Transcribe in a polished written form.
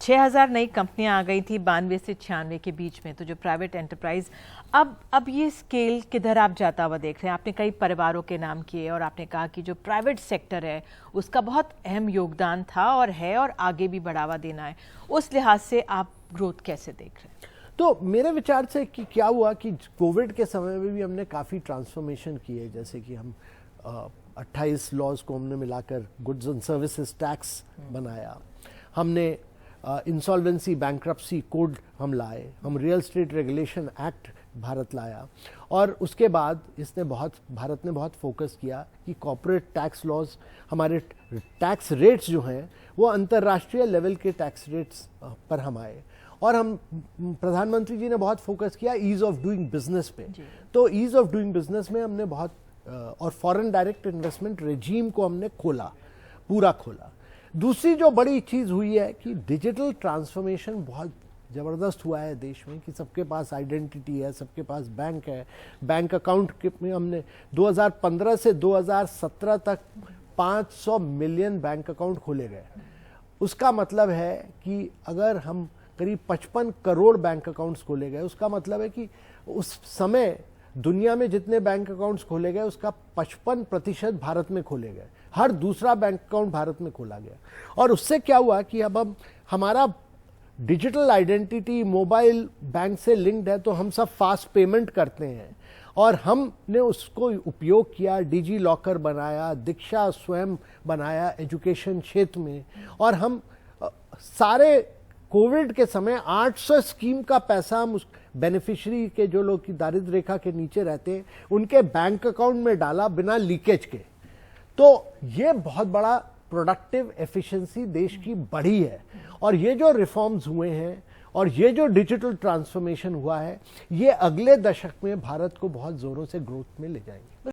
6000 नई कंपनियां आ गई थी 92 से 96 के बीच में। तो जो प्राइवेट एंटरप्राइज अब ये स्केल किधर आप जाता हुआ देख रहे हैं? आपने कई परिवारों के नाम किए और आपने कहा कि जो प्राइवेट सेक्टर है उसका बहुत अहम योगदान था और है और आगे भी बढ़ावा देना है। उस लिहाज से आप ग्रोथ कैसे देख रहे हैं? तो मेरे विचार से कि क्या हुआ कि कोविड के समय में भी हमने काफ़ी ट्रांसफॉर्मेशन किए, जैसे कि हम 28 लॉज को हमने मिलाकर गुड्स एंड सर्विसेज टैक्स बनाया, हमने इंसॉल्वेंसी बैंक्रप्सी कोड हम लाए, हम real estate regulation act Bharat लाया, और उसके बाद भारत ने बहुत फोकस किया कि कॉर्पोरेट टैक्स लॉज, हमारे टैक्स रेट्स जो हैं वो अंतर्राष्ट्रीय लेवल के टैक्स रेट्स पर हम आए, और हम प्रधानमंत्री जी ने बहुत फोकस किया ईज ऑफ डूइंग बिजनेस पे। तो ईज ऑफ डूइंग बिजनेस में हमने बहुत और फॉरेन डायरेक्ट इन्वेस्टमेंट रेजीम को हमने पूरा खोला। दूसरी जो बड़ी चीज़ हुई है कि डिजिटल ट्रांसफॉर्मेशन बहुत ज़बरदस्त हुआ है देश में, कि सबके पास आइडेंटिटी है, सबके पास बैंक है, बैंक अकाउंट में हमने 2015 से 2017 तक 500 मिलियन बैंक अकाउंट खोले गए। उसका मतलब है कि अगर हम करीब 55 करोड़ बैंक अकाउंट्स खोले गए, उसका मतलब है कि उस समय दुनिया में जितने बैंक अकाउंट्स खोले गए उसका 55% भारत में खोले गए, हर दूसरा बैंक अकाउंट भारत में खोला गया। और उससे क्या हुआ कि अब हम हमारा डिजिटल आइडेंटिटी मोबाइल बैंक से लिंक्ड है, तो हम सब फास्ट पेमेंट करते हैं, और हमने उसको उपयोग किया, डिजी लॉकर बनाया, दीक्षा स्वयं बनाया एजुकेशन क्षेत्र में, और हम सारे कोविड के समय 800 स्कीम का पैसा हम उस बेनिफिशियरी के, जो लोग की दारिद्र्य रेखा के नीचे रहते हैं, उनके बैंक अकाउंट में डाला बिना लीकेज के। तो ये बहुत बड़ा प्रोडक्टिव एफिशिएंसी देश की बढ़ी है, और ये जो रिफॉर्म्स हुए हैं और ये जो डिजिटल ट्रांसफॉर्मेशन हुआ है, ये अगले दशक में भारत को बहुत जोरों से ग्रोथ में ले जाएंगे।